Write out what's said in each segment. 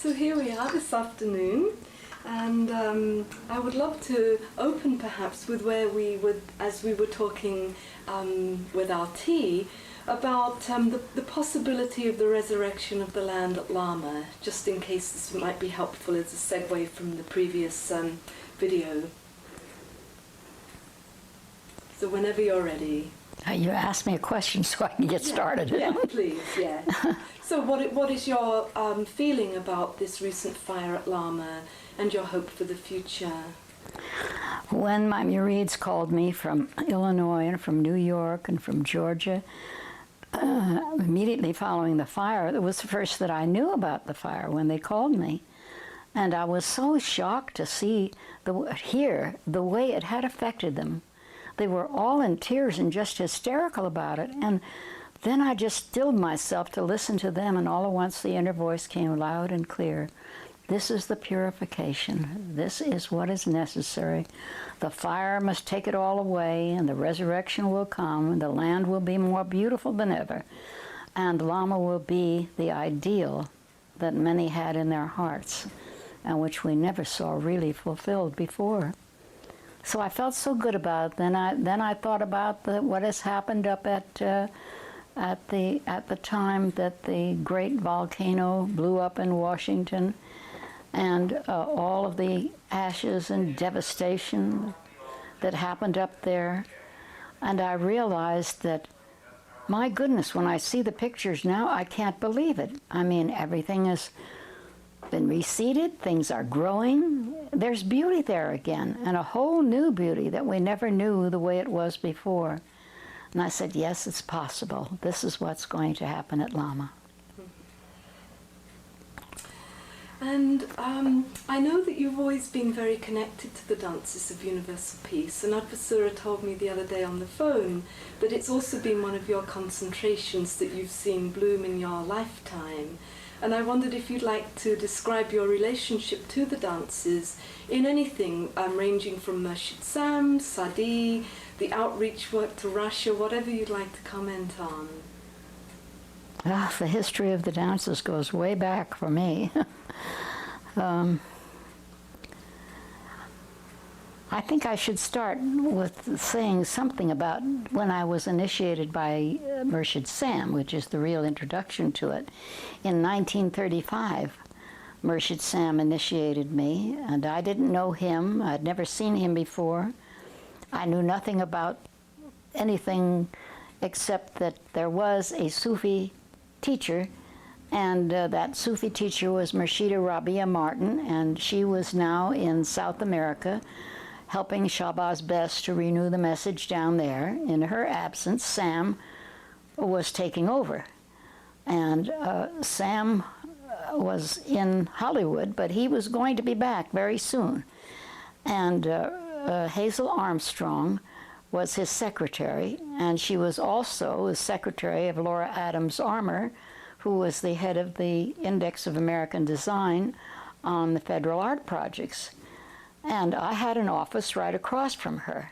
So here we are this afternoon, and I would love to open perhaps with where we would, as we were talking with our tea, about the possibility of the resurrection of the land at Lama, just in case this might be helpful as a segue from the previous video. So whenever you're ready. You asked me a question so I can get started. Yeah, please, yeah. So what is your feeling about this recent fire at Lama and your hope for the future? When my Murids called me from Illinois and from New York and from Georgia, immediately following the fire, it was the first that I knew about the fire when they called me. And I was so shocked to hear the way it had affected them. They were all in tears and just hysterical about it. And then I just stilled myself to listen to them, and all at once the inner voice came loud and clear. This is the purification. This is what is necessary. The fire must take it all away, and the resurrection will come, and the land will be more beautiful than ever. And Lama will be the ideal that many had in their hearts, and which we never saw really fulfilled before. So I felt so good about it. Then I thought about what has happened up at the time that the great volcano blew up in Washington, and all of the ashes and devastation that happened up there. And I realized that, my goodness, when I see the pictures now, I can't believe it. I mean, everything has been reseeded, things are growing, there's beauty there again, and a whole new beauty that we never knew the way it was before. And I said, yes, it's possible. This is what's going to happen at Lama. And I know that you've always been very connected to the dances of universal peace, and Advasura told me the other day on the phone that it's also been one of your concentrations that you've seen bloom in your lifetime. And I wondered if you'd like to describe your relationship to the dances in anything ranging from Murshid Sam, Sadi, the outreach work to Russia, whatever you'd like to comment on. The history of the dances goes way back for me. I think I should start with saying something about when I was initiated by Murshid Sam, which is the real introduction to it. In 1935, Murshid Sam initiated me, and I didn't know him. I'd never seen him before. I knew nothing about anything except that there was a Sufi teacher, and that Sufi teacher was Murshida Rabia Martin, and she was now in South America helping Shahbaz Best to renew the message down there. In her absence, Sam was taking over. And Sam was in Hollywood, but he was going to be back very soon. And Hazel Armstrong was his secretary, and she was also the secretary of Laura Adams Armour, who was the head of the Index of American Design on the Federal Art Projects. And I had an office right across from her.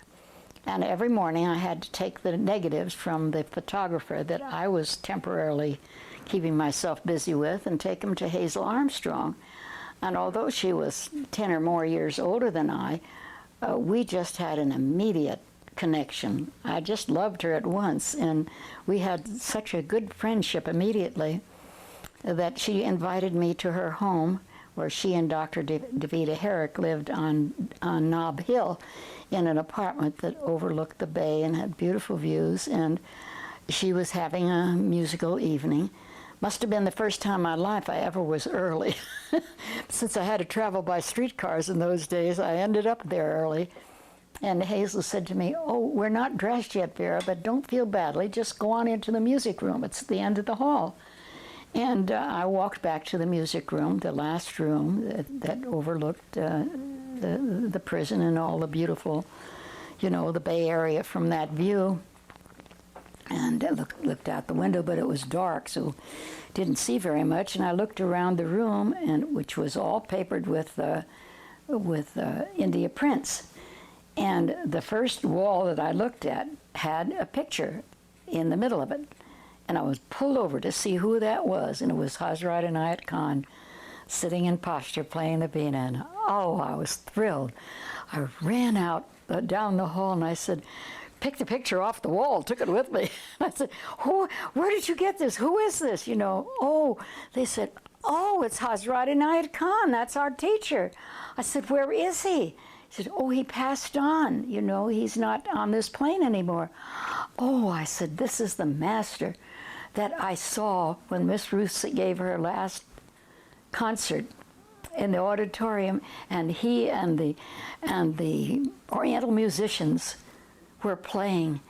And every morning I had to take the negatives from the photographer that I was temporarily keeping myself busy with and take them to Hazel Armstrong. And although she was 10 or more years older than I, we just had an immediate connection. I just loved her at once, and we had such a good friendship immediately that she invited me to her home, where she and Dr. Davida Herrick lived on Nob Hill in an apartment that overlooked the bay and had beautiful views, and she was having a musical evening. Must have been the first time in my life I ever was early. Since I had to travel by streetcars in those days, I ended up there early. And Hazel said to me, "Oh, we're not dressed yet, Vera, but don't feel badly. Just go on into the music room. It's at the end of the hall." And I walked back to the music room, the last room that overlooked the prison and all the beautiful, the Bay Area from that view. And I looked out the window, but it was dark, so didn't see very much. And I looked around the room, which was all papered with India prints. And the first wall that I looked at had a picture in the middle of it. And I was pulled over to see who that was, and it was Hazrat Inayat Khan, sitting in posture playing the veena. And oh, I was thrilled. I ran out down the hall and I said, picked a picture off the wall, took it with me. I said, where did you get this? Who is this? You know, oh, they said, oh, it's Hazrat Inayat Khan. That's our teacher. I said, where is he? He said, oh, he passed on. You know, he's not on this plane anymore. Oh, I said, this is the master that I saw when Miss Ruth gave her last concert in the auditorium, and he and the Oriental musicians were playing.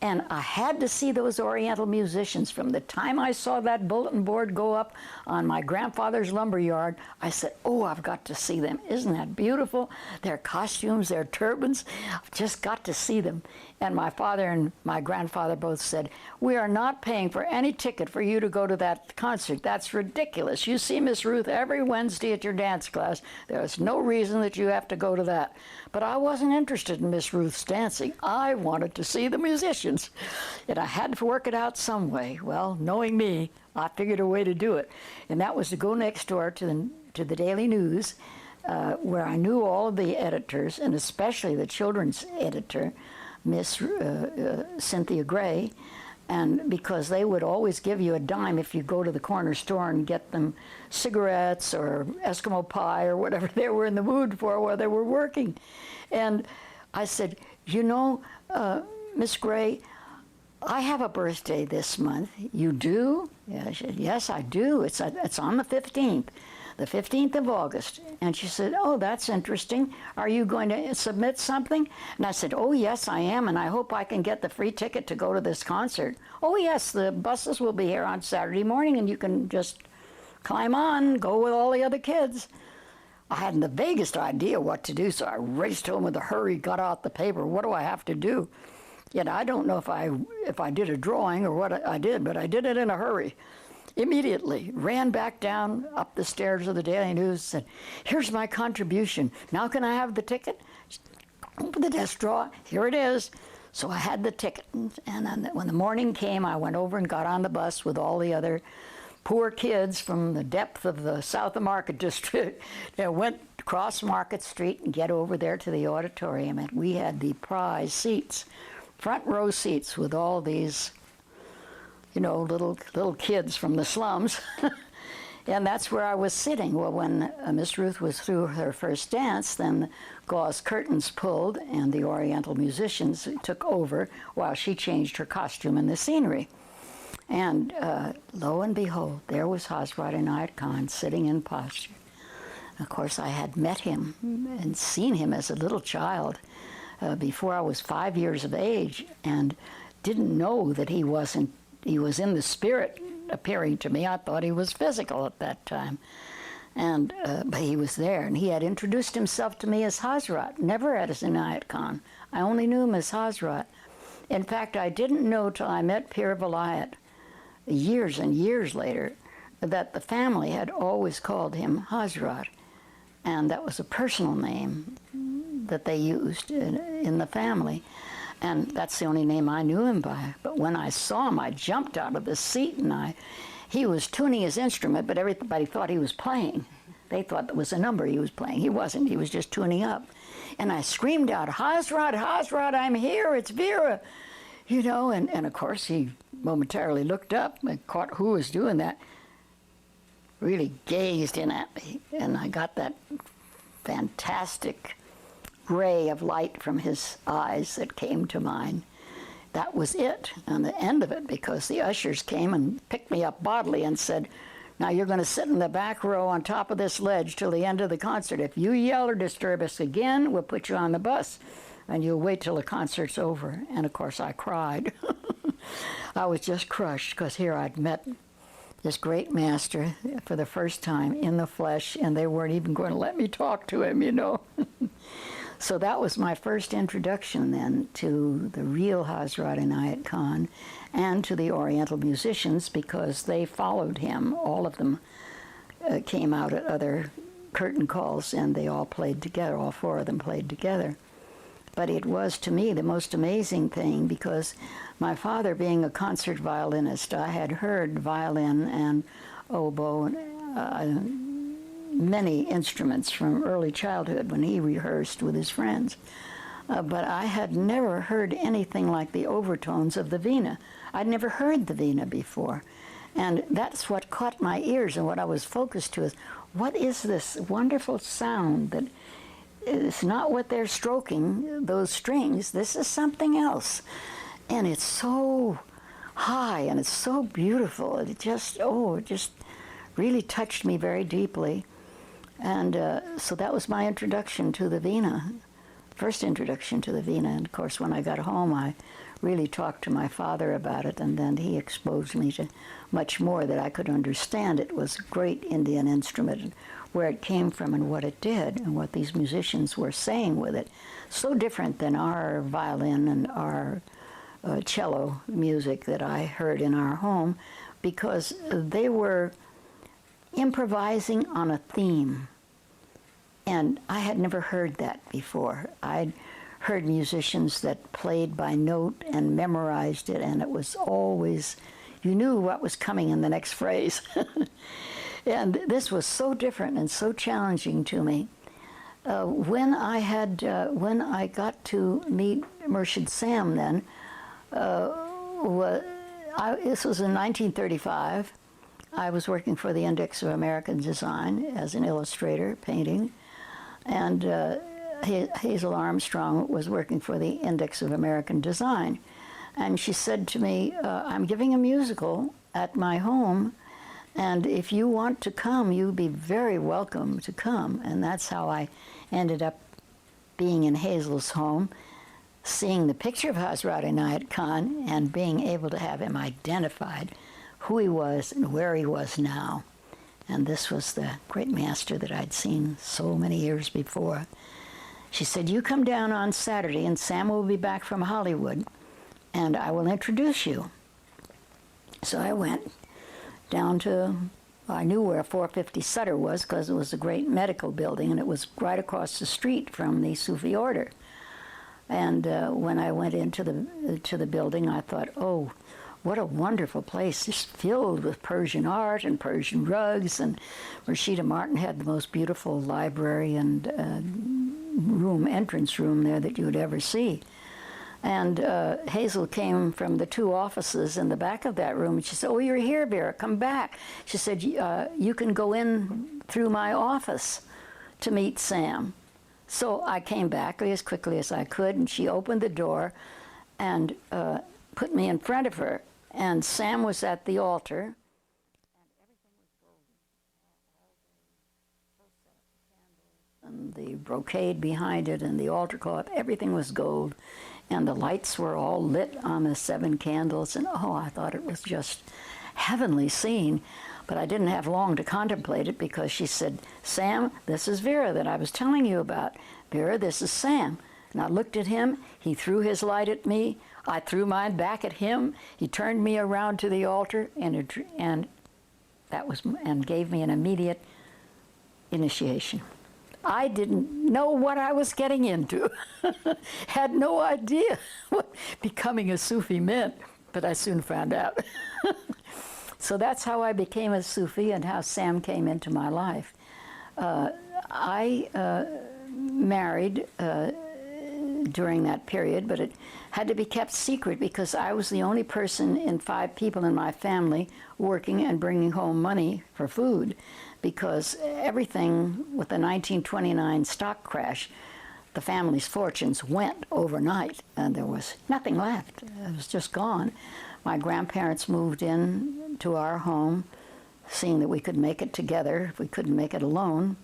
And I had to see those Oriental musicians. From the time I saw that bulletin board go up on my grandfather's lumber yard, I said, oh, I've got to see them. Isn't that beautiful? Their costumes, their turbans, I've just got to see them. And my father and my grandfather both said, we are not paying for any ticket for you to go to that concert. That's ridiculous. You see Miss Ruth every Wednesday at your dance class. There's no reason that you have to go to that. But I wasn't interested in Miss Ruth's dancing. I wanted to see the musicians. And I had to work it out some way. Well, knowing me, I figured a way to do it. And that was to go next door to the Daily News, where I knew all of the editors, and especially the children's editor, Miss Cynthia Gray, and because they would always give you a dime if you go to the corner store and get them cigarettes or Eskimo pie or whatever they were in the mood for while they were working. And I said, you know, Miss Gray, I have a birthday this month. You do? Yeah, I said, yes, I do. It's on the 15th. The 15th of August. And she said, oh, that's interesting. Are you going to submit something? And I said, oh, yes, I am, and I hope I can get the free ticket to go to this concert. Oh, yes, the buses will be here on Saturday morning, and you can just climb on, go with all the other kids. I hadn't the vaguest idea what to do, so I raced home with a hurry, got out the paper. What do I have to do? Yet I don't know if I did a drawing or what I did, but I did it in a hurry. Immediately ran back down up the stairs of the Daily News, said, here's my contribution. Now can I have the ticket? Open the desk drawer. Here it is. So I had the ticket. And when the morning came, I went over and got on the bus with all the other poor kids from the depth of the South of Market District. And went across Market Street and get over there to the auditorium. And we had the prize seats, front row seats with all these, you know, little kids from the slums. And that's where I was sitting. Well, when Miss Ruth was through her first dance, then the gauze curtains pulled and the Oriental musicians took over while she changed her costume and the scenery. And lo and behold, there was Hazrat Inayat Khan sitting in posture. Of course, I had met him and seen him as a little child before I was 5 years of age, and didn't know that he was in the spirit appearing to me. I thought he was physical at that time. And but he was there, and he had introduced himself to me as Hazrat, never as Inayat Khan. I only knew him as Hazrat. In fact, I didn't know till I met Pir Vilayat years and years later that the family had always called him Hazrat, and that was a personal name that they used in the family. And that's the only name I knew him by. But when I saw him, I jumped out of the seat, and he was tuning his instrument, but everybody thought he was playing. They thought it was a number he was playing. He wasn't. He was just tuning up. And I screamed out, Hazrat, Hazrat, I'm here, it's Vera. You know, and of course he momentarily looked up and caught who was doing that, really gazed in at me, and I got that fantastic ray of light from his eyes that came to mine. That was it, on the end of it, because the ushers came and picked me up bodily and said, now you're going to sit in the back row on top of this ledge till the end of the concert. If you yell or disturb us again, we'll put you on the bus, and you'll wait till the concert's over. And of course I cried. I was just crushed, because here I'd met this great master for the first time in the flesh, and they weren't even going to let me talk to him, you know. So that was my first introduction then to the real Hazrat Inayat Khan and to the Oriental musicians, because they followed him. All of them came out at other curtain calls, and they all played together. All four of them played together. But it was, to me, the most amazing thing, because my father, being a concert violinist, I had heard violin and oboe, many instruments from early childhood when he rehearsed with his friends. But I had never heard anything like the overtones of the vina. I'd never heard the vina before. And that's what caught my ears, and what I was focused to is, what is this wonderful sound that is not what they're stroking, those strings, this is something else. And it's so high and it's so beautiful. It just really touched me very deeply. And so that was my introduction to the vina, first introduction to the vina. And of course, when I got home, I really talked to my father about it, and then he exposed me to much more that I could understand. It was a great Indian instrument, and where it came from and what it did and what these musicians were saying with it. So different than our violin and our cello music that I heard in our home, because they were improvising on a theme. And I had never heard that before. I'd heard musicians that played by note and memorized it, and it was always, you knew what was coming in the next phrase. And this was so different and so challenging to me. When I got to meet Murshid Sam then, this was in 1935. I was working for the Index of American Design as an illustrator, painting, and Hazel Armstrong was working for the Index of American Design. And she said to me, I'm giving a musical at my home, and if you want to come, you'd be very welcome to come. And that's how I ended up being in Hazel's home, seeing the picture of Hazrat Inayat Khan and being able to have him identified who he was and where he was now. And this was the great master that I'd seen so many years before. She said, you come down on Saturday and Sam will be back from Hollywood and I will introduce you. So I went down to, I knew where 450 Sutter was because it was a great medical building, and it was right across the street from the Sufi order. And when I went into the building, I thought, oh, what a wonderful place, just filled with Persian art and Persian rugs. And Rashida Martin had the most beautiful library and entrance room there that you would ever see. And Hazel came from the two offices in the back of that room, and she said, oh, you're here, Vera, come back. She said, you can go in through my office to meet Sam. So I came back as quickly as I could, and she opened the door and put me in front of her. And Sam was at the altar, and everything was golden. And the brocade behind it and the altar cloth, everything was gold. And the lights were all lit on the 7 candles, and oh, I thought it was just heavenly scene. But I didn't have long to contemplate it, because she said, Sam, this is Vera that I was telling you about. Vera, this is Sam. And I looked at him, he threw his light at me, I threw mine back at him, he turned me around to the altar, and gave me an immediate initiation. I didn't know what I was getting into. Had no idea what becoming a Sufi meant, but I soon found out. So that's how I became a Sufi and how Sam came into my life. I married during that period, but it had to be kept secret because I was the only person in 5 people in my family working and bringing home money for food, because everything with the 1929 stock crash, the family's fortunes went overnight and there was nothing left. It was just gone. My grandparents moved in to our home, seeing that we could make it together if we couldn't make it alone.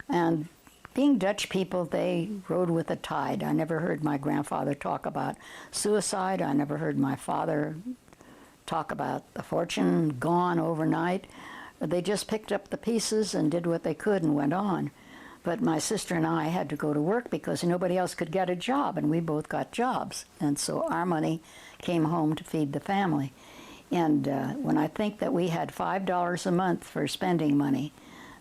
And being Dutch people, they rode with the tide. I never heard my grandfather talk about suicide. I never heard my father talk about the fortune gone overnight. They just picked up the pieces and did what they could and went on. But my sister and I had to go to work because nobody else could get a job, and we both got jobs. And so our money came home to feed the family. And when I think that we had $5 a month for spending money,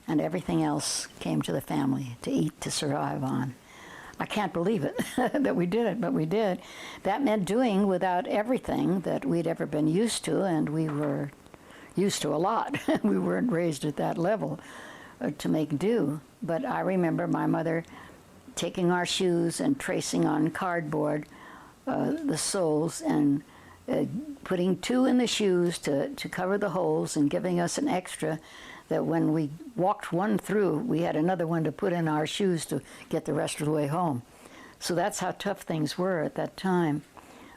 and everything else came to the family to eat, to survive on. I can't believe it that we did it, but we did. That meant doing without everything that we'd ever been used to, and we were used to a lot. We weren't raised at that level. to make do. But I remember my mother taking our shoes and tracing on cardboard the soles and putting 2 in the shoes to cover the holes and giving us an extra that when we walked one through, we had another one to put in our shoes to get the rest of the way home. So that's how tough things were at that time.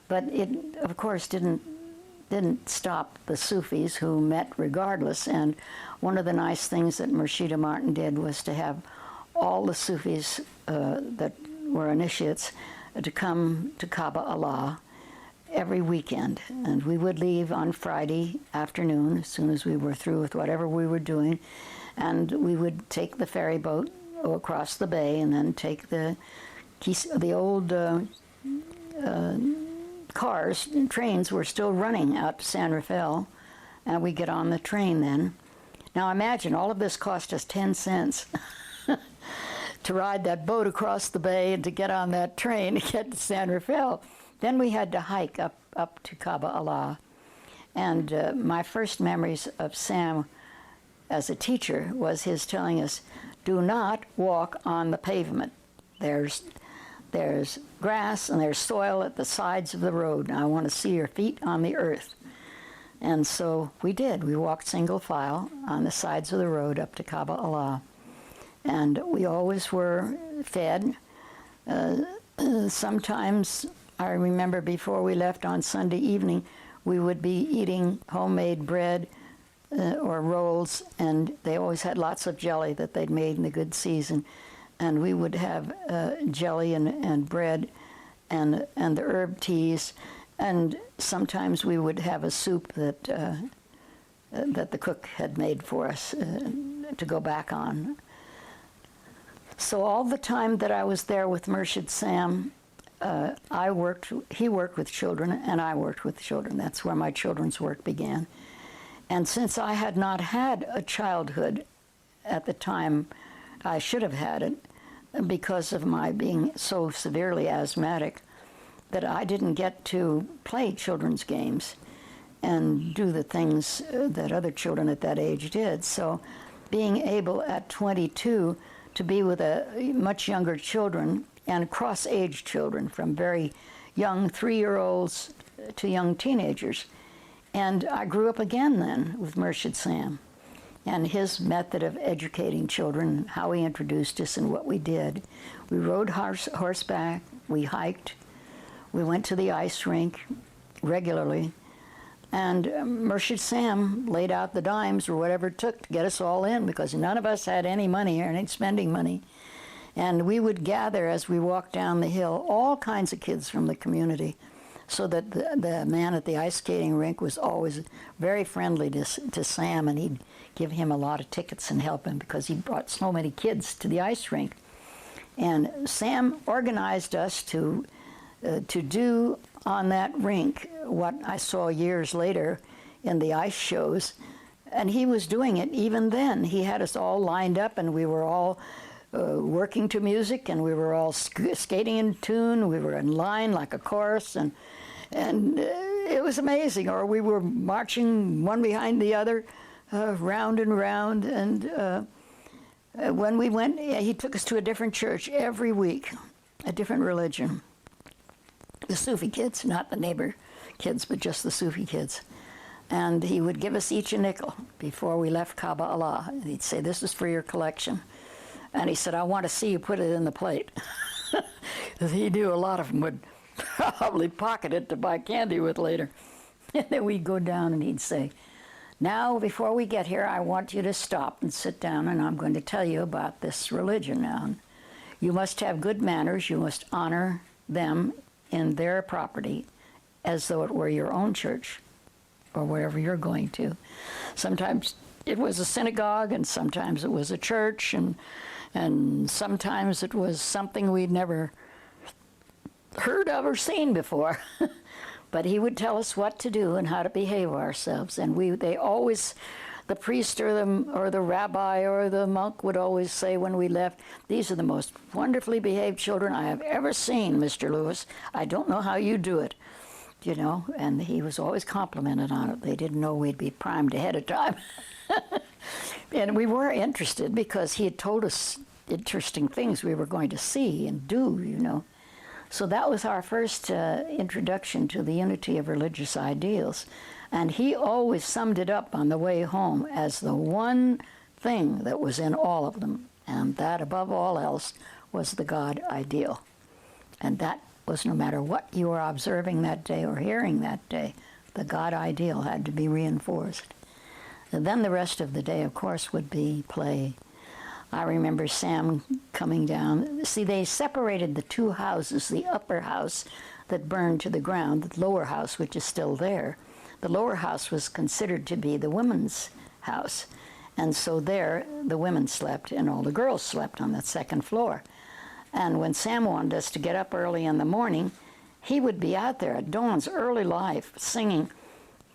But it, of course, didn't stop the Sufis who met regardless. And one of the nice things that Murshida Martin did was to have all the Sufis that were initiates to come to Kaaba Allah every weekend. And we would leave on Friday afternoon as soon as we were through with whatever we were doing. And we would take the ferry boat across the bay and then take the old cars and trains were still running out to San Rafael, and we get on the train then. Now imagine, all of this cost us 10 cents to ride that boat across the bay and to get on that train to get to San Rafael. Then we had to hike up to Kaaba Allah. And my first memories of Sam as a teacher was his telling us, do not walk on the pavement. There's grass and there's soil at the sides of the road. Now I want to see your feet on the earth. And so we did. We walked single file on the sides of the road up to Kaaba Allah. And we always were fed. Sometimes, I remember before we left on Sunday evening, we would be eating homemade bread or rolls, and they always had lots of jelly that they'd made in the good season. And we would have jelly and bread and the herb teas, and sometimes we would have a soup that the cook had made for us to go back on. So all the time that I was there with Murshid Sam, he worked with children and I worked with children. That's where my children's work began. And since I had not had a childhood at the time I should have had it, because of my being so severely asthmatic, that I didn't get to play children's games and do the things that other children at that age did. So being able at 22 to be with much younger children and cross-age children, from very young 3-year-olds to young teenagers. And I grew up again then with Murshid Sam and his method of educating children, how he introduced us and what we did. We rode horseback, we hiked, we went to the ice rink regularly, and Murshid Sam laid out the dimes or whatever it took to get us all in, because none of us had any money or any spending money. And we would gather as we walked down the hill, all kinds of kids from the community, so that the man at the ice skating rink was always very friendly to Sam, and he'd give him a lot of tickets and help him because he brought so many kids to the ice rink. And Sam organized us to do on that rink what I saw years later in the ice shows, and he was doing it even then. He had us all lined up, and we were all working to music, and we were all skating in tune. We were in line like a chorus, and it was amazing. Or we were marching one behind the other, round and round. And when we went, he took us to a different church every week, a different religion. The Sufi kids, not the neighbor kids, but just the Sufi kids. And he would give us each a nickel before we left Kaaba Allah. And he'd say, "This is for your collection." And he said, "I want to see you put it in the plate." He knew a lot of them would probably pocket it to buy candy with later. And then we'd go down and he'd say, "Now, before we get here, I want you to stop and sit down, and I'm going to tell you about this religion now. You must have good manners. You must honor them in their property as though it were your own church or wherever you're going to." Sometimes it was a synagogue, and sometimes it was a church, and sometimes it was something we'd never heard of or seen before. But he would tell us what to do and how to behave ourselves. And they always, the priest or the rabbi or the monk would always say when we left, "These are the most wonderfully behaved children I have ever seen, Mr. Lewis. I don't know how you do it." You know, and he was always complimented on it. They didn't know we'd be primed ahead of time. And we were interested because he had told us interesting things we were going to see and do, you know. So that was our first introduction to the unity of religious ideals. And he always summed it up on the way home as the one thing that was in all of them, and that above all else was the God ideal. And that was no matter what you were observing that day or hearing that day, the God ideal had to be reinforced. And then the rest of the day, of course, would be play. I remember Sam coming down. See, they separated the two houses, the upper house that burned to the ground, the lower house, which is still there. The lower house was considered to be the women's house. And so there, the women slept and all the girls slept on that second floor. And when Sam wanted us to get up early in the morning, he would be out there at dawn's early life singing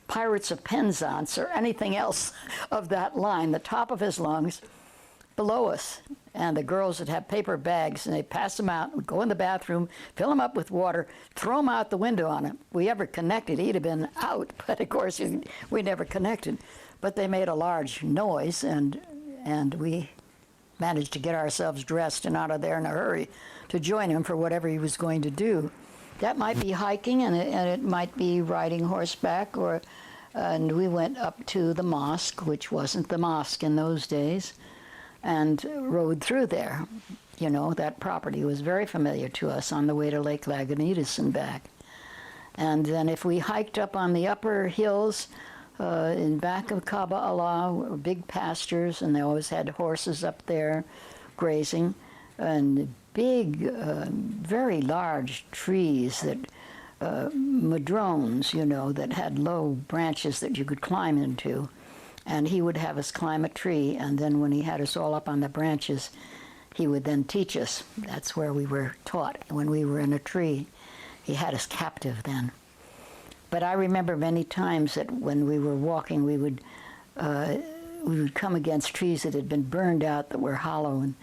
Pirates of Penzance or anything else of that line, the top of his lungs, below us. And the girls would have paper bags and they'd pass them out, would go in the bathroom, fill them up with water, throw them out the window on him. If we ever connected, he'd have been out, but of course we never connected. But they made a large noise, and we managed to get ourselves dressed and out of there in a hurry to join him for whatever he was going to do. That might be hiking, and it might be riding horseback, and we went up to the mosque, which wasn't the mosque in those days, and rode through there. You know, that property was very familiar to us on the way to Lake Lagunitas and back. And then if we hiked up on the upper hills, in back of Kaaba Allah were big pastures, and they always had horses up there grazing, and big, very large trees that, madrones, you know, that had low branches that you could climb into. And he would have us climb a tree, and then when he had us all up on the branches, he would then teach us. That's where we were taught, when we were in a tree. He had us captive then. But I remember many times that when we were walking, we would come against trees that had been burned out, that were hollow, and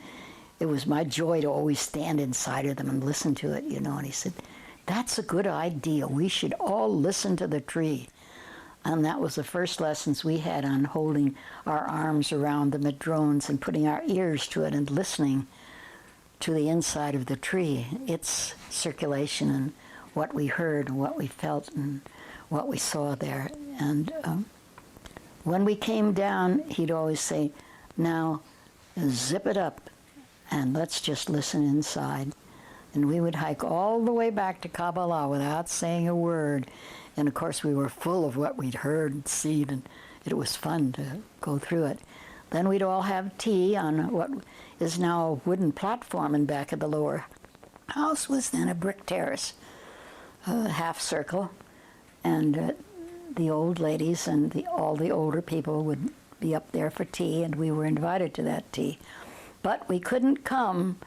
it was my joy to always stand inside of them and listen to it, you know. And he said, "That's a good idea. We should all listen to the tree." And that was the first lessons we had on holding our arms around the madrones and putting our ears to it and listening to the inside of the tree, its circulation and what we heard and what we felt and what we saw there. And when we came down, he'd always say, "Now zip it up and let's just listen inside." And we would hike all the way back to Kabbalah without saying a word. And of course we were full of what we'd heard and seen, and it was fun to go through it. Then we'd all have tea on what is now a wooden platform in back of the lower house, was then a brick terrace, half circle. And the old ladies and all the older people would be up there for tea, and we were invited to that tea. But we couldn't come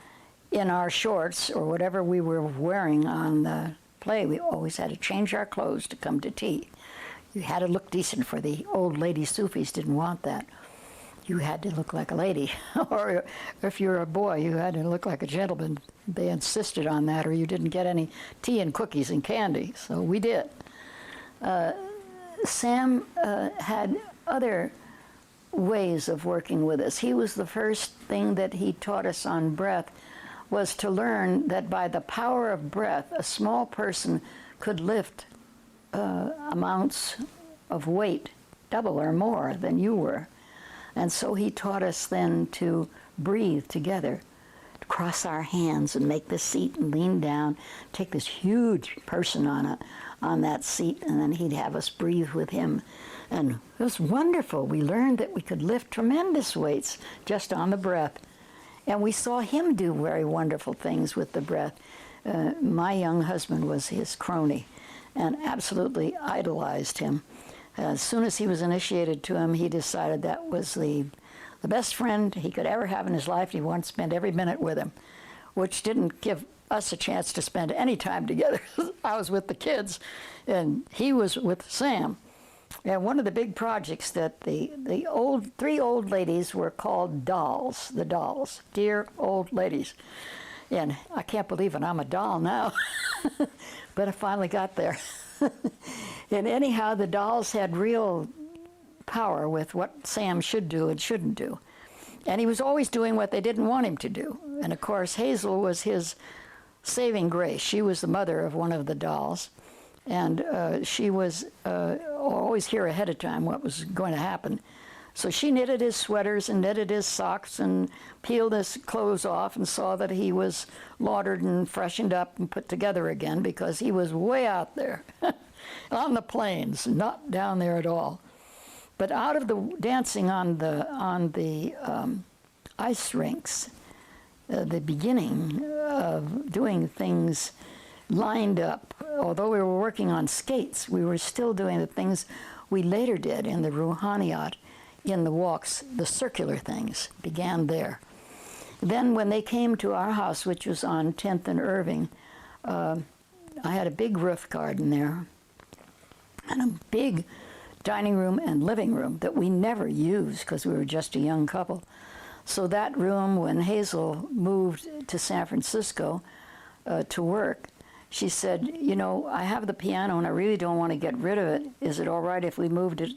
in our shorts or whatever we were wearing on the play. We always had to change our clothes to come to tea. You had to look decent, for the old lady Sufis didn't want that. You had to look like a lady, or if you were a boy, you had to look like a gentleman. They insisted on that, or you didn't get any tea and cookies and candy, so we did. Sam had other ways of working with us. He was the first thing that he taught us on breath, was to learn that by the power of breath, a small person could lift amounts of weight, double or more than you were. And so he taught us then to breathe together, to cross our hands and make the seat and lean down, take this huge person on that seat, and then he'd have us breathe with him. And it was wonderful. We learned that we could lift tremendous weights just on the breath. And we saw him do very wonderful things with the breath. My young husband was his crony and absolutely idolized him. As soon as he was initiated to him, he decided that was the best friend he could ever have in his life. He wanted to spend every minute with him, which didn't give us a chance to spend any time together. I was with the kids, and he was with Sam. And one of the big projects that the three old ladies were called dolls, the dolls, dear old ladies. And I can't believe it, I'm a doll now, but I finally got there. And anyhow, the dolls had real power with what Sam should do and shouldn't do. And he was always doing what they didn't want him to do. And of course, Hazel was his saving grace. She was the mother of one of the dolls. And she was always here ahead of time what was going to happen. So she knitted his sweaters and knitted his socks and peeled his clothes off and saw that he was laundered and freshened up and put together again, because he was way out there on the plains, not down there at all. But out of the dancing on the ice rinks, the beginning of doing things lined up, although we were working on skates, we were still doing the things we later did in the Rouhaniyat, in the walks. The circular things began there. Then when they came to our house, which was on 10th and Irving, I had a big roof garden there and a big dining room and living room that we never used because we were just a young couple. So that room, when Hazel moved to San Francisco to work, she said, you know, I have the piano and I really don't want to get rid of it. Is it all right if we moved it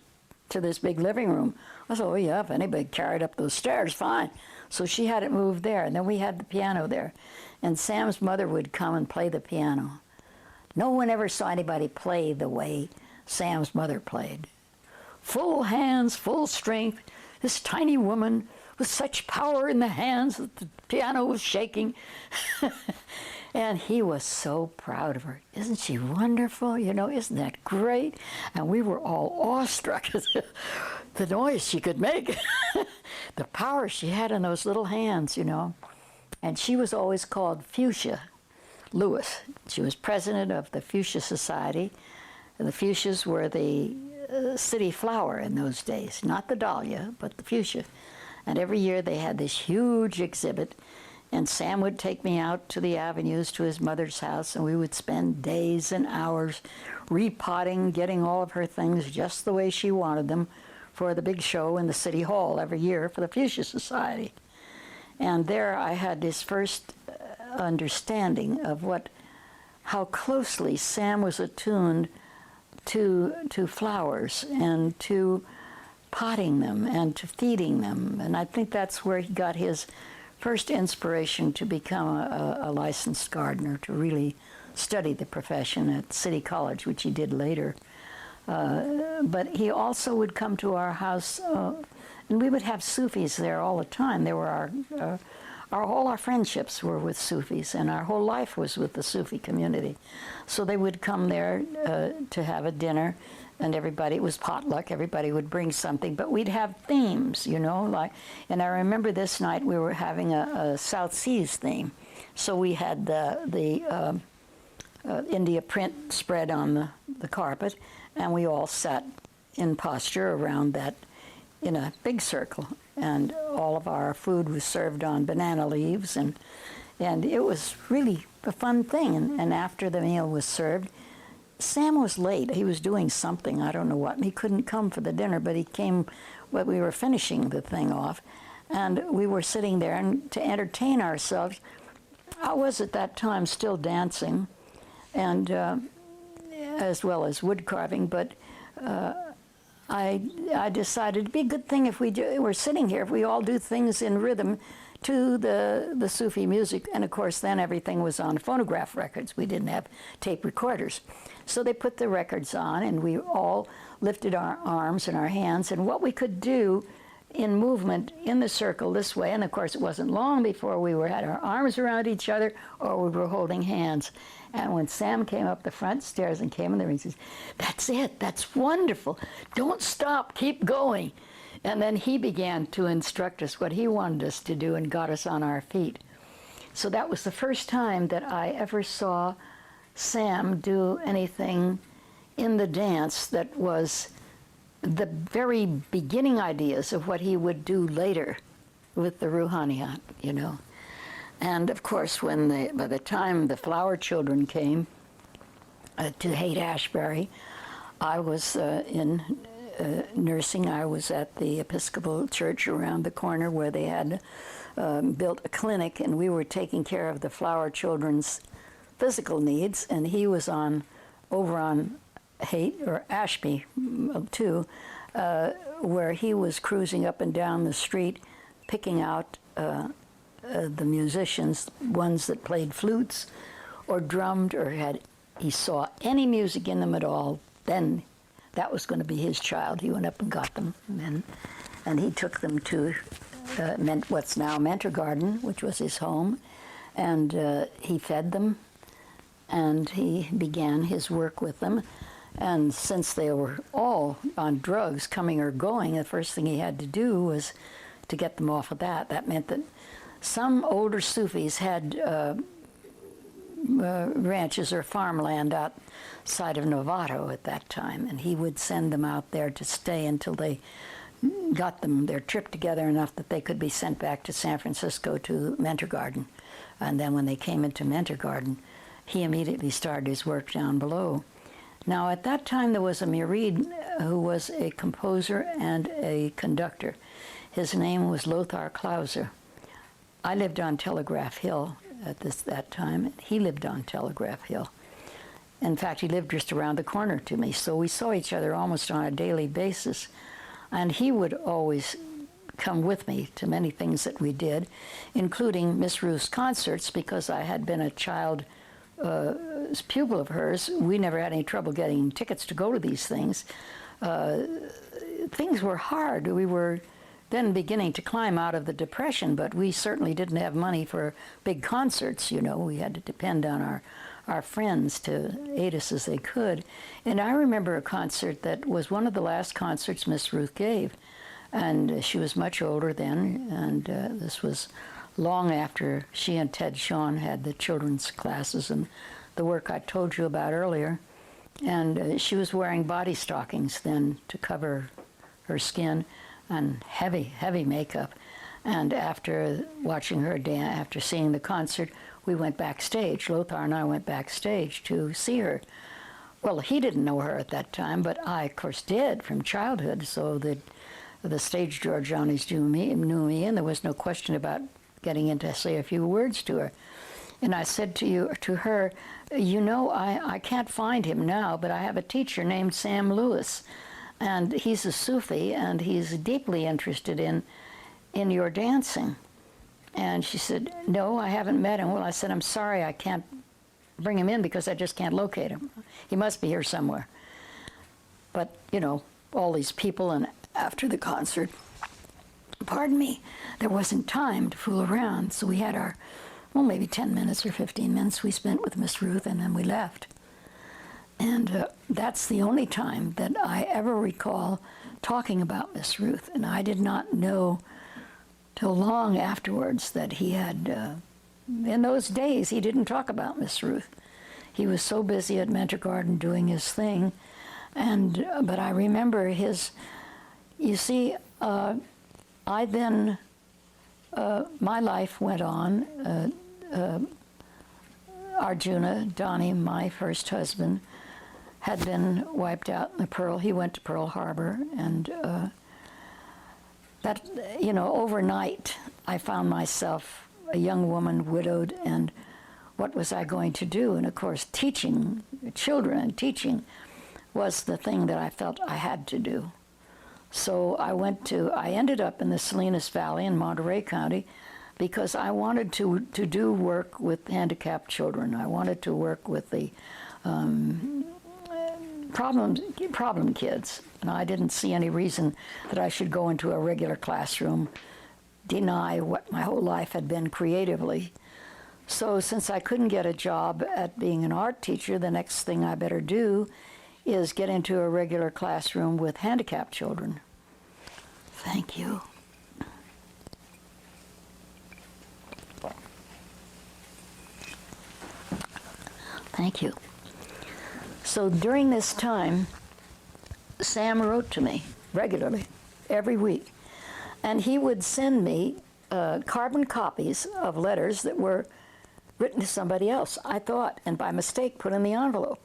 to this big living room? I said, oh yeah, if anybody carried up those stairs, fine. So she had it moved there, and then we had the piano there. And Sam's mother would come and play the piano. No one ever saw anybody play the way Sam's mother played. Full hands, full strength, this tiny woman with such power in the hands that the piano was shaking. And he was so proud of her. Isn't she wonderful? You know, isn't that great? And we were all awestruck at the noise she could make, the power she had in those little hands, you know. And she was always called Fuchsia Lewis. She was president of the Fuchsia Society. And the fuchsias were the city flower in those days, not the dahlia, but the fuchsia. And every year they had this huge exhibit. And Sam would take me out to the avenues to his mother's house, and we would spend days and hours repotting, getting all of her things just the way she wanted them for the big show in the city hall every year for the Fuchsia Society. And there I had this first understanding of how closely Sam was attuned to flowers and to potting them and to feeding them. And I think that's where he got his first inspiration to become a licensed gardener, to really study the profession at City College, which he did later. But he also would come to our house, and we would have Sufis there all the time. They were all our friendships were with Sufis, and our whole life was with the Sufi community. So they would come there to have a dinner, and everybody, it was potluck, everybody would bring something, but we'd have themes, you know, like, and I remember this night we were having a South Seas theme. So we had the India print spread on the carpet, and we all sat in posture around that in a big circle, and all of our food was served on banana leaves, and it was really a fun thing. And after the meal was served, Sam was late. He was doing something, I don't know what, and he couldn't come for the dinner, but he came when we were finishing the thing off, and we were sitting there, and to entertain ourselves, I was at that time still dancing, and as well as wood carving, but I decided it'd be a good thing if we're sitting here, if we all do things in rhythm to the Sufi music. And of course then everything was on phonograph records. We didn't have tape recorders. So they put the records on, and we all lifted our arms and our hands, and what we could do in movement in the circle this way, and of course it wasn't long before we had our arms around each other or we were holding hands. And when Sam came up the front stairs and came in there, he says, "That's it, that's wonderful, don't stop, keep going." And then he began to instruct us what he wanted us to do and got us on our feet. So that was the first time that I ever saw Sam do anything in the dance that was the very beginning ideas of what he would do later with the Rouhaniyat, you know. And of course, by the time the flower children came to Haight-Ashbury, I was in nursing. I was at the Episcopal Church around the corner where they had built a clinic, and we were taking care of the flower children's physical needs, and he was over on Haight or Ashby too, where he was cruising up and down the street, picking out the musicians, ones that played flutes or drummed or he saw any music in them at all, then that was going to be his child. He went up and got them, and he took them to what's now Mentor Garden, which was his home, and he fed them, and he began his work with them. And since they were all on drugs, coming or going, the first thing he had to do was to get them off of that. That meant that some older Sufis had ranches or farmland outside of Novato at that time, and he would send them out there to stay until they got their trip together enough that they could be sent back to San Francisco to Mentor Garden. And then when they came into Mentor Garden, he immediately started his work down below. Now, at that time, there was a Murid who was a composer and a conductor. His name was Lothar Klauser. I lived on Telegraph Hill at that time. He lived on Telegraph Hill. In fact, he lived just around the corner to me, so we saw each other almost on a daily basis. And he would always come with me to many things that we did, including Miss Ruth's concerts, because I had been a child pupil of hers. We never had any trouble getting tickets to go to these things. Things were hard. We were then beginning to climb out of the Depression, but we certainly didn't have money for big concerts, you know. We had to depend on our friends to aid us as they could. And I remember a concert that was one of the last concerts Miss Ruth gave. And she was much older then, and this was long after she and Ted Shawn had the children's classes and the work I told you about earlier. And she was wearing body stockings then to cover her skin, and heavy, heavy makeup. And after watching her dance, after seeing the concert, we went backstage. Lothar and I went backstage to see her. Well, he didn't know her at that time, but I, of course, did from childhood, so that the stage Georgianis knew me, and there was no question about getting in to say a few words to her. And I said to her, you know, I can't find him now, but I have a teacher named Sam Lewis, and he's a Sufi, and he's deeply interested in your dancing. And she said, no, I haven't met him. Well, I said, I'm sorry, I can't bring him in because I just can't locate him. He must be here somewhere. But, you know, all these people, and after the concert, pardon me, there wasn't time to fool around, so we had our, well, maybe 10 minutes or 15 minutes we spent with Miss Ruth, and then we left. And that's the only time that I ever recall talking about Miss Ruth, and I did not know till long afterwards that he had, in those days, he didn't talk about Miss Ruth. He was so busy at Mentor Garden doing his thing, and but I remember his, you see, I then, my life went on. Arjuna, Donnie, my first husband, had been wiped out in he went to Pearl Harbor, and that, you know, overnight I found myself a young woman, widowed, and what was I going to do? And of course, teaching children and teaching was the thing that I felt I had to do. So I ended up in the Salinas Valley in Monterey County because I wanted to do work with handicapped children. I wanted to work with the problem kids. And I didn't see any reason that I should go into a regular classroom, deny what my whole life had been creatively. So since I couldn't get a job at being an art teacher, the next thing I better do is get into a regular classroom with handicapped children. Thank you. Thank you. So during this time, Sam wrote to me regularly, every week, and he would send me carbon copies of letters that were written to somebody else, I thought, and by mistake put in the envelope.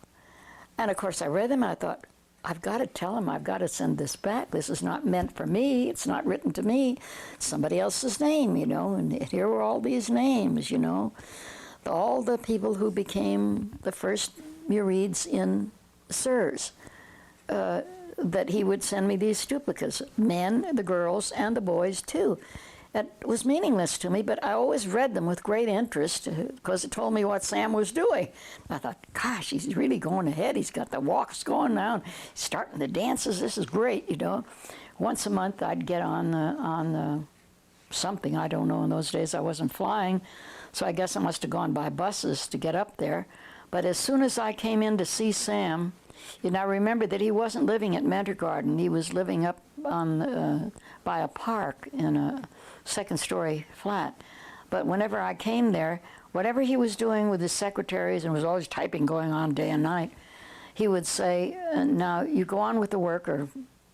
And of course I read them and I thought, I've got to tell him, I've got to send this back. This is not meant for me, it's not written to me, it's somebody else's name, you know, and here were all these names, you know. All the people who became the first Murids in Sirs. that he would send me these duplicates, men, the girls, and the boys too. It was meaningless to me, but I always read them with great interest because it told me what Sam was doing. I thought, gosh, he's really going ahead. He's got the walks going now, he's starting the dances. This is great, you know. Once a month I'd get on something, I don't know. In those days I wasn't flying, so I guess I must have gone by buses to get up there. But as soon as I came in to see Sam, and I remember that he wasn't living at Mentor Garden. He was living up on by a park in a second-story flat. But whenever I came there, whatever he was doing with his secretaries, and was always typing going on day and night, he would say, now you go on with the work or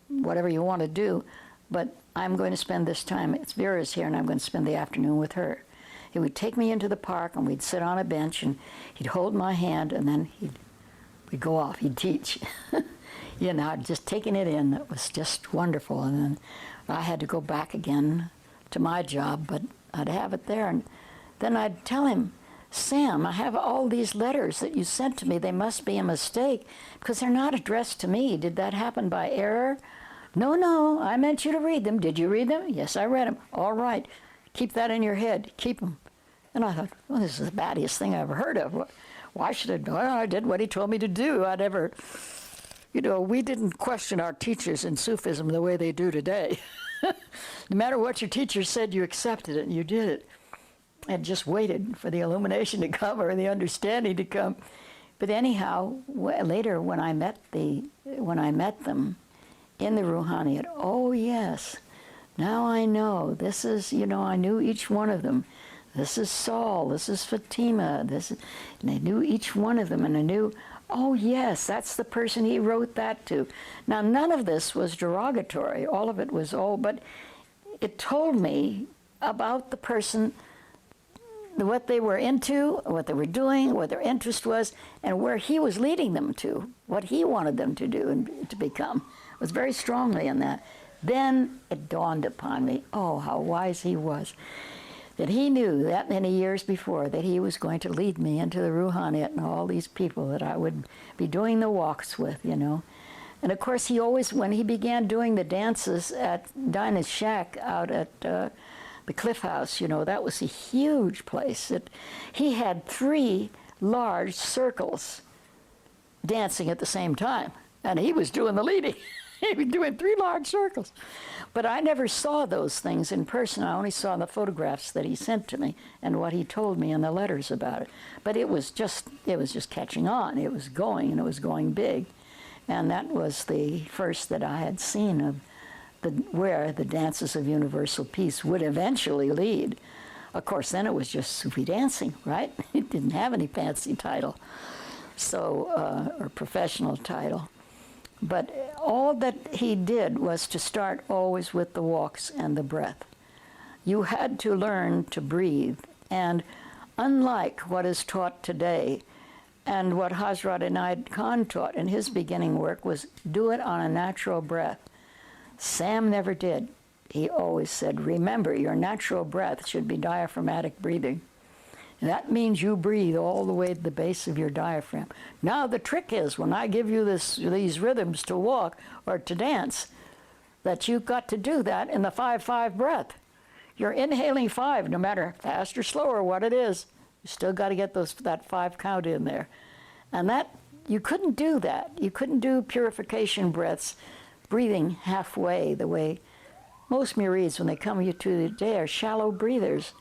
whatever you want to do, but I'm going to spend this time, it's Vera's here, and I'm going to spend the afternoon with her. He would take me into the park, and we'd sit on a bench, and he'd hold my hand, and then we'd go off, he'd teach. You know, just taking it in, it was just wonderful. And then I had to go back again to my job, but I'd have it there. And then I'd tell him, Sam, I have all these letters that you sent to me. They must be a mistake because they're not addressed to me. Did that happen by error? No, I meant you to read them. Did you read them? Yes, I read them. All right, keep that in your head. Keep them. And I thought, well, this is the baddest thing I ever heard of. Why should I do it? Well, I did what he told me to do. I never, you know, we didn't question our teachers in Sufism the way they do today. No matter what your teacher said, you accepted it and you did it. And just waited for the illumination to come or the understanding to come. But anyhow, later when I met them in the Rouhaniyat, oh yes, now I know. This is, you know, I knew each one of them. This is Saul, this is Fatima, and I knew each one of them, and I knew, oh yes, that's the person he wrote that to. Now none of this was derogatory, all of it was but it told me about the person, what they were into, what they were doing, what their interest was, and where he was leading them to, what he wanted them to do and to become. It was very strongly in that. Then it dawned upon me, oh, how wise he was, that he knew that many years before that he was going to lead me into the Rouhaniyat and all these people that I would be doing the walks with, you know. And of course, he always, when he began doing the dances at Dinah's Shack out at the Cliff House, you know, that was a huge place. He had 3 large circles dancing at the same time, and he was doing the leading. He was doing 3 large circles. But I never saw those things in person. I only saw the photographs that he sent to me and what he told me in the letters about it. But it was just catching on. It was going, and it was going big. And that was the first that I had seen of where the dances of universal peace would eventually lead. Of course, then it was just Sufi dancing, right? It didn't have any fancy title, or professional title. But all that he did was to start always with the walks and the breath. You had to learn to breathe. And unlike what is taught today, and what Hazrat Inayat Khan taught in his beginning work was do it on a natural breath. Sam never did. He always said, remember, your natural breath should be diaphragmatic breathing. And that means you breathe all the way to the base of your diaphragm. Now the trick is, when I give you these rhythms to walk or to dance, that you've got to do that in the 5-5 breath. You're inhaling 5, no matter fast or slow or what it is. You still got to get that 5 count in there. And that, you couldn't do that. You couldn't do purification breaths, breathing halfway, the way most murids, when they come to the day, are shallow breathers.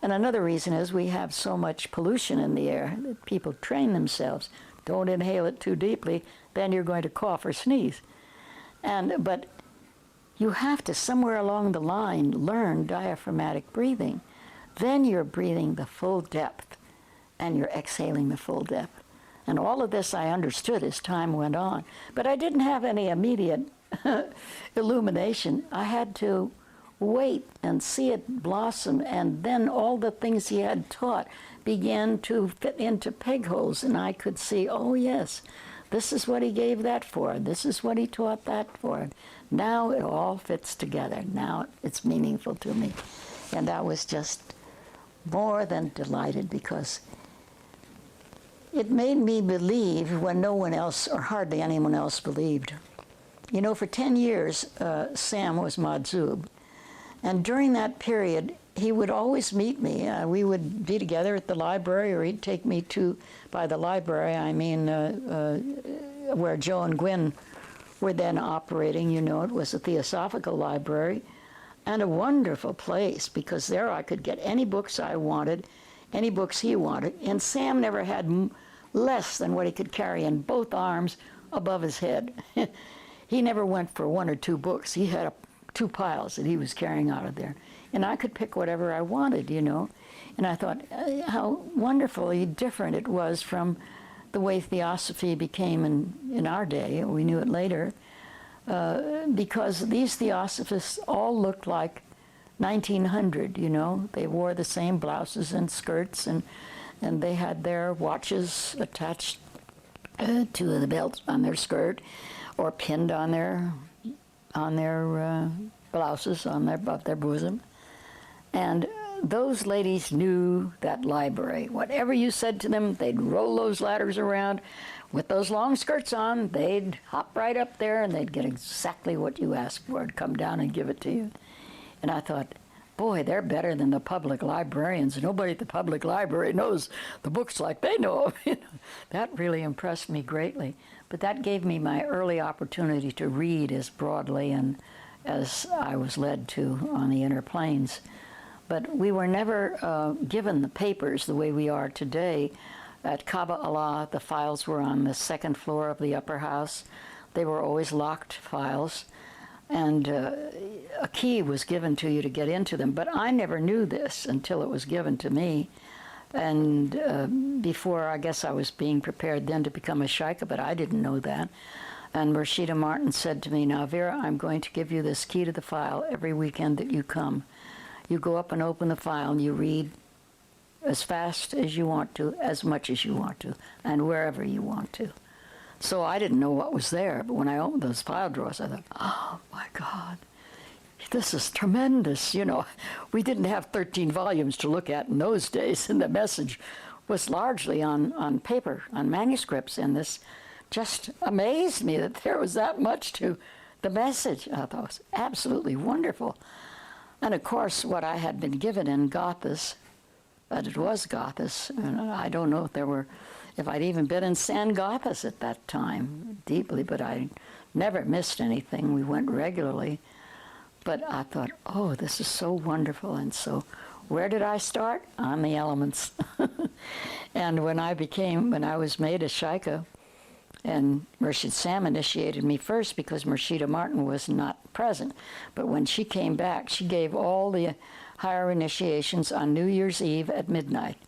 And another reason is we have so much pollution in the air that people train themselves. Don't inhale it too deeply, then you're going to cough or sneeze. But you have to, somewhere along the line, learn diaphragmatic breathing. Then you're breathing the full depth, and you're exhaling the full depth. And all of this I understood as time went on. But I didn't have any immediate illumination. I had to wait and see it blossom, and then all the things he had taught began to fit into peg holes, and I could see, oh yes, this is what he gave that for, this is what he taught that for. Now it all fits together. Now it's meaningful to me. And I was just more than delighted, because it made me believe when no one else, or hardly anyone else, believed. You know, for 10 years, Sam was Madzub. And during that period, he would always meet me. We would be together at the library, or he'd take me to, by the library, I mean, where Joe and Gwyn were then operating. You know, it was a theosophical library, and a wonderful place, because there I could get any books I wanted, any books he wanted. And Sam never had less than what he could carry in both arms above his head. He never went for one or two books. He had two piles that he was carrying out of there. And I could pick whatever I wanted, you know. And I thought how wonderfully different it was from the way Theosophy became in our day. We knew it later. Because these Theosophists all looked like 1900, you know. They wore the same blouses and skirts, and they had their watches attached to the belt on their skirt, or pinned on their blouses above their bosom. And those ladies knew that library. Whatever you said to them, they'd roll those ladders around. With those long skirts on, they'd hop right up there and they'd get exactly what you asked for and come down and give it to you. And I thought, boy, they're better than the public librarians. Nobody at the public library knows the books like they know them. That really impressed me greatly. But that gave me my early opportunity to read as broadly and as I was led to on the inner planes. But we were never given the papers the way we are today. At Kaba Allah, the files were on the second floor of the upper house. They were always locked files, and a key was given to you to get into them. But I never knew this until it was given to me. And before, I guess I was being prepared then to become a sheikah, but I didn't know that. And Murshida Martin said to me, now, Vera, I'm going to give you this key to the file every weekend that you come. You go up and open the file and you read as fast as you want to, as much as you want to, and wherever you want to. So I didn't know what was there, but when I opened those file drawers, I thought, oh my God, this is tremendous. You know, we didn't have 13 volumes to look at in those days, and the message was largely on paper, on manuscripts, and this just amazed me that there was that much to the message. I thought it was absolutely wonderful. And of course, what I had been given in Gothas, but it was Gothas, and I don't know if I'd even been in San Gothas at that time, deeply, but I never missed anything. We went regularly. But I thought, oh, this is so wonderful. And so where did I start? On the elements. And when I was made a sheikah, and Murshid Sam initiated me first because Murshida Martin was not present. But when she came back, she gave all the higher initiations on New Year's Eve at midnight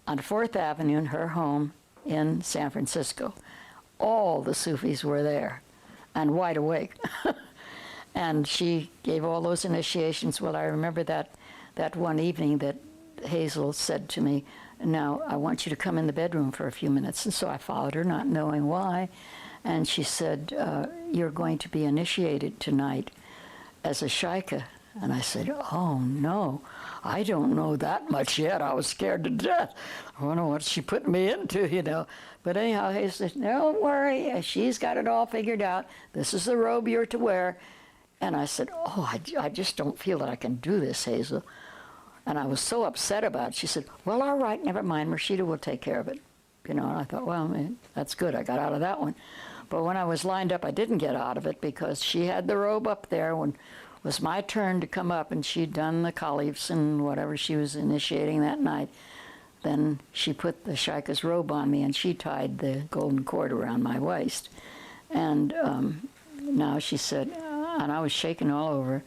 on 4th Avenue in her home in San Francisco. All the Sufis were there and wide awake. And she gave all those initiations. Well, I remember that one evening that Hazel said to me, now, I want you to come in the bedroom for a few minutes. And so I followed her, not knowing why. And she said, you're going to be initiated tonight as a sheikah. And I said, oh, no, I don't know that much yet. I was scared to death. I wonder what she put me into, you know. But anyhow, he said, don't worry, she's got it all figured out. This is the robe you're to wear. And I said, oh, I just don't feel that I can do this, Hazel. And I was so upset about it. She said, well, all right, never mind. Murshida will take care of it. You know, and I thought, well, man, that's good. I got out of that one. But when I was lined up, I didn't get out of it because she had the robe up there when it was my turn to come up, and she'd done the caliphs and whatever she was initiating that night. Then she put the sheikah's robe on me, and she tied the golden cord around my waist. And now she said, and I was shaking all over.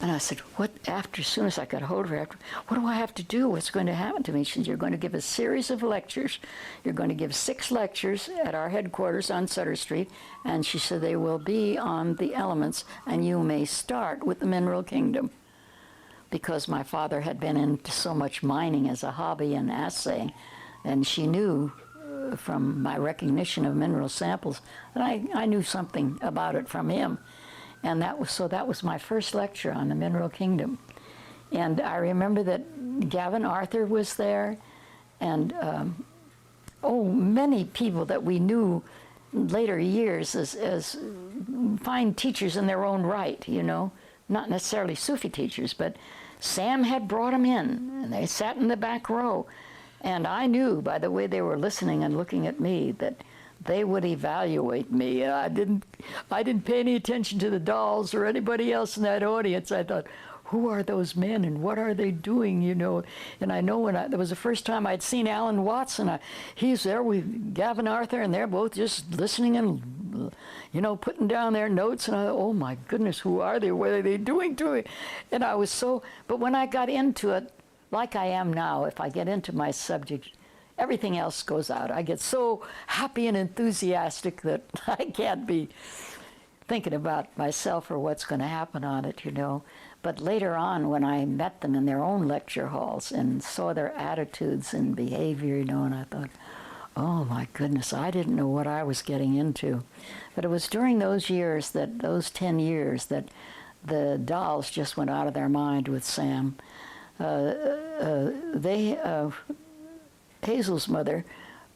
And I said, as soon as I got a hold of her, what do I have to do? What's going to happen to me? She said, you're going to give a series of lectures. You're going to give 6 lectures at our headquarters on Sutter Street. And she said, they will be on the elements, and you may start with the mineral kingdom. Because my father had been into so much mining as a hobby and assaying, and she knew from my recognition of mineral samples that I knew something about it from him. And that was my first lecture on the mineral kingdom. And I remember that Gavin Arthur was there, and many people that we knew later years as fine teachers in their own right, you know, not necessarily Sufi teachers, but Sam had brought them in, and they sat in the back row. And I knew by the way they were listening and looking at me that they would evaluate me. I didn't pay any attention to the dolls or anybody else in that audience. I thought, who are those men and what are they doing, you know? And I know that was the first time I'd seen Alan Watson. He's there with Gavin Arthur, and they're both just listening and, you know, putting down their notes. And I thought, oh my goodness, who are they? What are they doing to me? And I was so, but when I got into it, like I am now, if I get into my subject, everything else goes out. I get so happy and enthusiastic that I can't be thinking about myself or what's going to happen on it, you know. But later on, when I met them in their own lecture halls and saw their attitudes and behavior, you know, and I thought, oh my goodness, I didn't know what I was getting into. But it was during those years, those 10 years, that the dolls just went out of their mind with Sam. Hazel's mother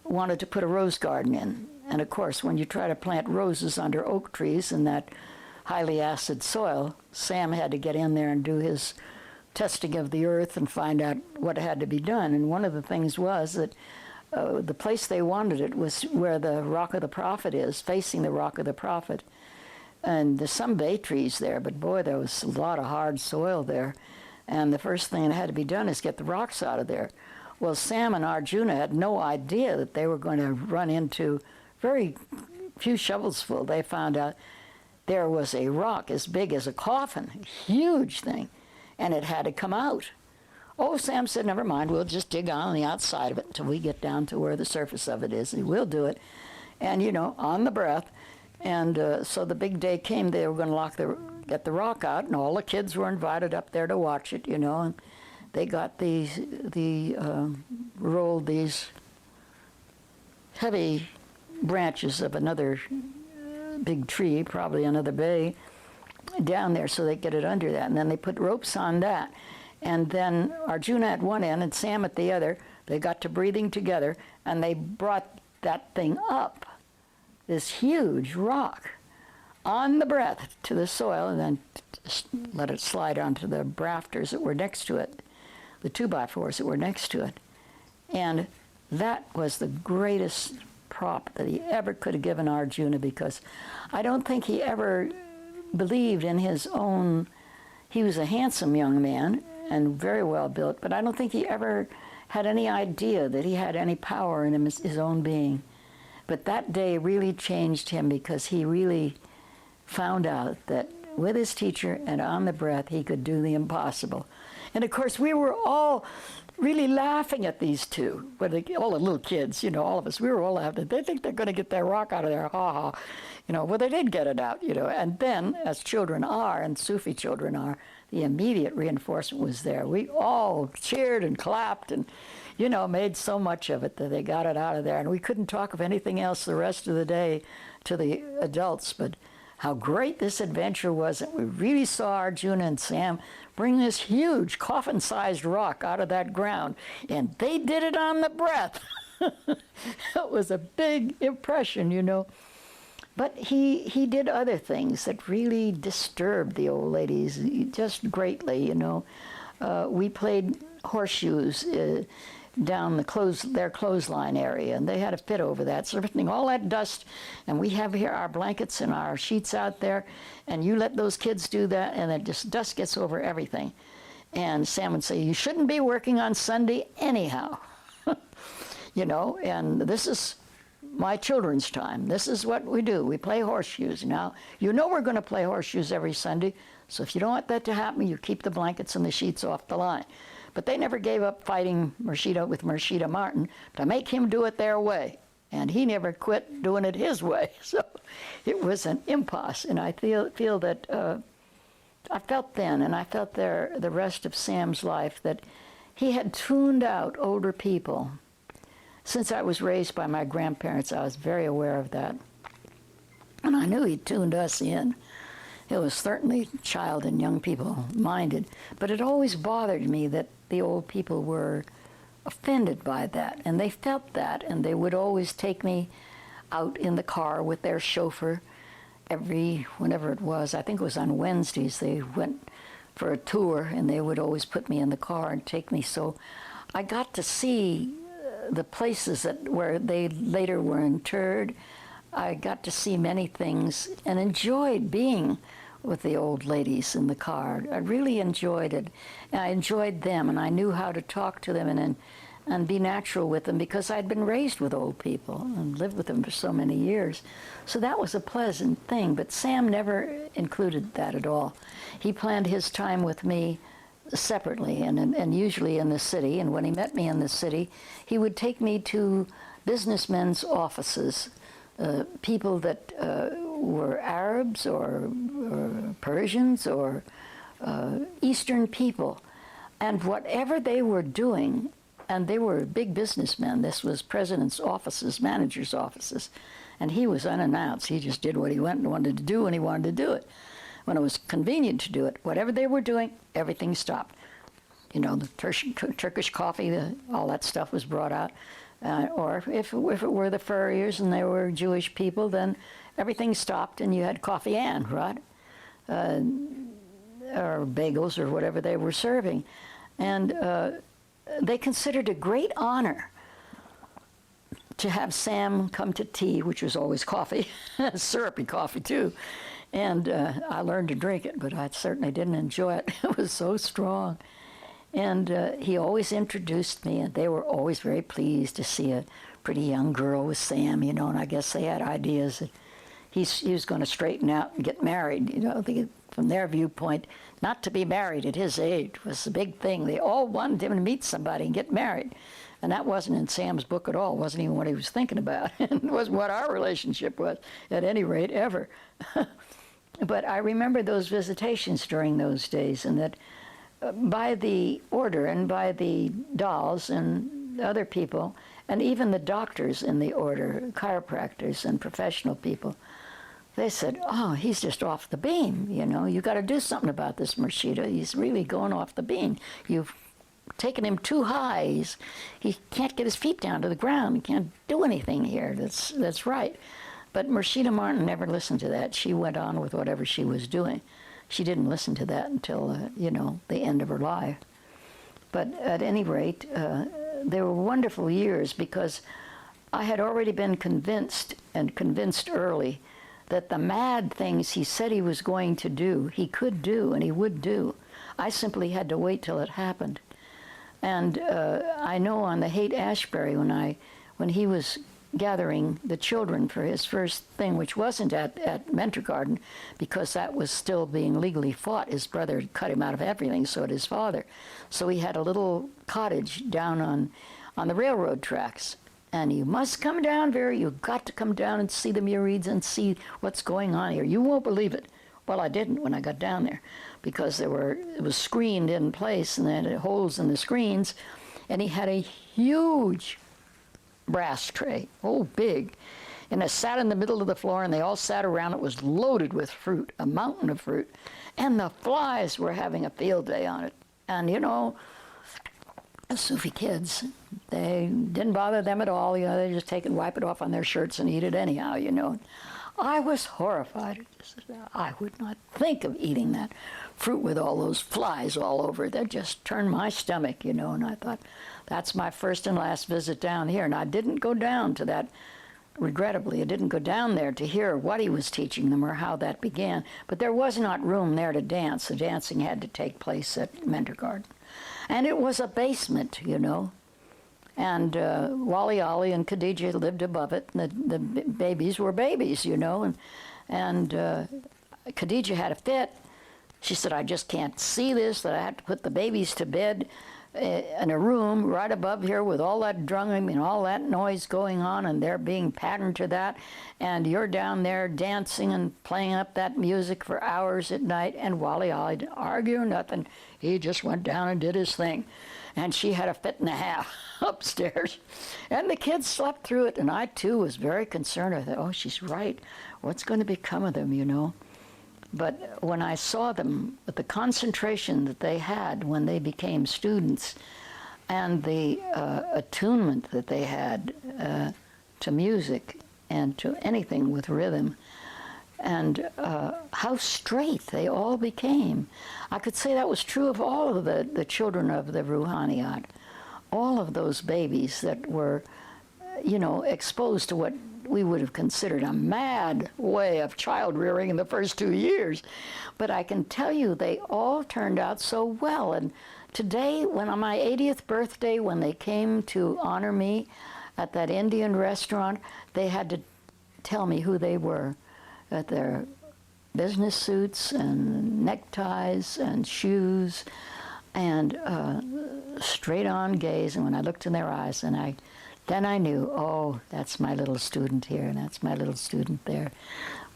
wanted to put a rose garden in. And of course, when you try to plant roses under oak trees in that highly acid soil, Sam had to get in there and do his testing of the earth and find out what had to be done. And one of the things was that the place they wanted it was where the Rock of the Prophet is, facing the Rock of the Prophet. And there's some bay trees there, but boy, there was a lot of hard soil there. And the first thing that had to be done is get the rocks out of there. Well, Sam and Arjuna had no idea that they were going to run into very few shovels full. They found out there was a rock as big as a coffin, a huge thing, and it had to come out. Oh, Sam said, never mind, we'll just dig on the outside of it until we get down to where the surface of it is, and we'll do it. And, you know, on the breath. And so the big day came, they were going to get the rock out, and all the kids were invited up there to watch it, you know, and they got rolled these heavy branches of another big tree, probably another bay, down there so they get it under that. And then they put ropes on that. And then Arjuna at one end and Sam at the other, they got to breathing together, and they brought that thing up, this huge rock, on the breath to the soil, and then let it slide onto the rafters that were next to it, the 2x4s that were next to it. And that was the greatest prop that he ever could have given Arjuna, because I don't think he ever believed in his own. He was a handsome young man and very well built, but I don't think he ever had any idea that he had any power in his own being. But that day really changed him, because he really found out that with his teacher and on the breath, he could do the impossible. And of course, we were all really laughing at these two, all the little kids, you know, all of us, we were all laughing. They think they're going to get their rock out of there, ha ha. You know, well, they did get it out, you know. And then, as children are, and Sufi children are, the immediate reinforcement was there. We all cheered and clapped and, you know, made so much of it that they got it out of there. And we couldn't talk of anything else the rest of the day to the adults, but how great this adventure was. That we really saw Arjuna and Sam bring this huge coffin-sized rock out of that ground, and they did it on the breath. It was a big impression, you know. But he did other things that really disturbed the old ladies just greatly, you know. We played horseshoes down their clothesline area, and they had a fit over that, so everything, all that dust, and we have here our blankets and our sheets out there, and you let those kids do that, and then just dust gets over everything. And Sam would say, you shouldn't be working on Sunday anyhow. You know, and this is my children's time. This is what we do. We play horseshoes. Now, you know we're going to play horseshoes every Sunday, so if you don't want that to happen, you keep the blankets and the sheets off the line. But they never gave up fighting Murshida Martin to make him do it their way. And he never quit doing it his way. So it was an impasse. And I feel that, I felt then, and I felt there the rest of Sam's life, that he had tuned out older people. Since I was raised by my grandparents, I was very aware of that. And I knew he tuned us in. It was certainly child and young people minded, but it always bothered me that the old people were offended by that, and they felt that, and they would always take me out in the car with their chauffeur whenever it was, I think it was on Wednesdays, they went for a tour, and they would always put me in the car and take me. So I got to see the places where they later were interred. I got to see many things and enjoyed being with the old ladies in the car. I really enjoyed it. And I enjoyed them, and I knew how to talk to them and be natural with them, because I'd been raised with old people and lived with them for so many years. So that was a pleasant thing, but Sam never included that at all. He planned his time with me separately and usually in the city, and when he met me in the city, he would take me to businessmen's offices, people that were Arabs or Persians or Eastern people, and whatever they were doing, and they were big businessmen. This was president's offices, managers' offices, and he was unannounced. He just did what he wanted to do when he wanted to do it. When it was convenient to do it, whatever they were doing, everything stopped. You know, the Turkish coffee, all that stuff was brought out. Or if it were the furriers and they were Jewish people, then everything stopped and you had coffee and, right? Or bagels or whatever they were serving. And they considered a great honor to have Sam come to tea, which was always coffee, syrupy coffee too. And I learned to drink it, but I certainly didn't enjoy it. It was so strong. And he always introduced me, and they were always very pleased to see a pretty young girl with Sam, you know, and I guess they had ideas that he was going to straighten out and get married, you know. From their viewpoint, not to be married at his age was the big thing. They all wanted him to meet somebody and get married. And that wasn't in Sam's book at all. It wasn't even what he was thinking about. It wasn't what our relationship was, at any rate, ever. But I remember those visitations during those days, and that by the order and by the dolls and other people, and even the doctors in the order, chiropractors and professional people, they said, oh, he's just off the beam, you know. You got to do something about this, Murshida. He's really going off the beam. You've taken him too high. He can't get his feet down to the ground. He can't do anything here. That's right. But Murshida Martin never listened to that. She went on with whatever she was doing. She didn't listen to that until, you know, the end of her life. But at any rate, they were wonderful years, because I had already been convinced, and convinced early, that the mad things he said he was going to do, he could do and he would do. I simply had to wait till it happened. And I know on the Haight-Ashbury, when he was gathering the children for his first thing, which wasn't at Mentor Garden, because that was still being legally fought. His brother had cut him out of everything, so did his father. So he had a little cottage down on the railroad tracks. And you must come down, Vera. You've got to come down and see the Murids and see what's going on here. You won't believe it. Well, I didn't when I got down there, because it was screened in place, and they had holes in the screens. And he had a huge brass tray, oh big, and it sat in the middle of the floor, and they all sat around. It was loaded with fruit, a mountain of fruit, and the flies were having a field day on it. And you know, the Sufi kids, they didn't bother them at all. You know, they just take and wipe it off on their shirts and eat it anyhow, you know. I was horrified. I would not think of eating that fruit with all those flies all over it. That just turned my stomach, you know, and I thought, that's my first and last visit down here. And I didn't go down to that, regrettably, I didn't go down there to hear what he was teaching them or how that began. But there was not room there to dance. The dancing had to take place at Mentor Garden. And it was a basement, you know. And Wally Ollie and Khadija lived above it. And the babies were babies, you know. And Khadija had a fit. She said, I just can't see this, that I have to put the babies to bed in a room right above here with all that drumming and all that noise going on, and they're being patterned to that. And you're down there dancing and playing up that music for hours at night. And Wally Ollie didn't argue or nothing. He just went down and did his thing. And she had a fit and a half upstairs. And the kids slept through it, and I, too, was very concerned. I thought, oh, she's right. What's going to become of them, you know? But when I saw them, with the concentration that they had when they became students, and the attunement that they had to music, and to anything with rhythm. And how straight they all became. I could say that was true of all of the children of the Ruhaniyat. All of those babies that were, exposed to what we would have considered a mad way of child rearing in the first 2 years. But I can tell you, they all turned out so well. And today, when on my 80th birthday, when they came to honor me at that Indian restaurant, they had to tell me who they were. At their business suits and neckties and shoes and straight on gaze. And when I looked in their eyes, then I knew, oh, that's my little student here and that's my little student there.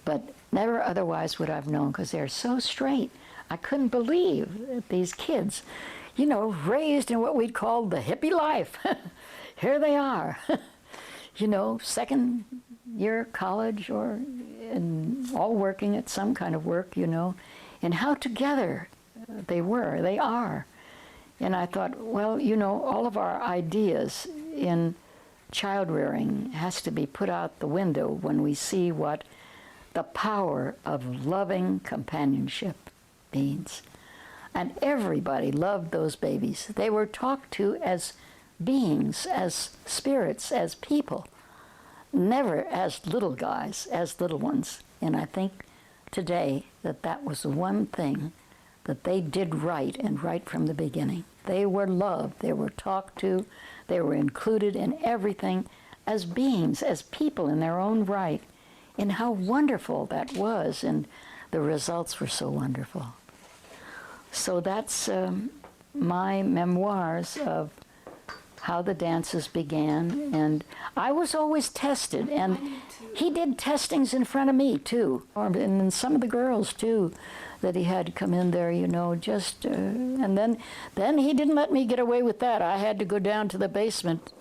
But never otherwise would I've known, because they're so straight. I couldn't believe that these kids, raised in what we'd call the hippie life. Here they are, second year college and all working at some kind of work, and how together they are. And I thought, well, all of our ideas in child rearing has to be put out the window when we see what the power of loving companionship means. And everybody loved those babies. They were talked to as beings, as spirits, as people. Never as little guys, as little ones. And I think today that was the one thing that they did right, and right from the beginning. They were loved, they were talked to, they were included in everything as beings, as people in their own right. And how wonderful that was, and the results were so wonderful. So that's my memoirs of how the dances began, and I was always tested, and he did testings in front of me too, and then some of the girls too, that he had come in there, and then he didn't let me get away with that. I had to go down to the basement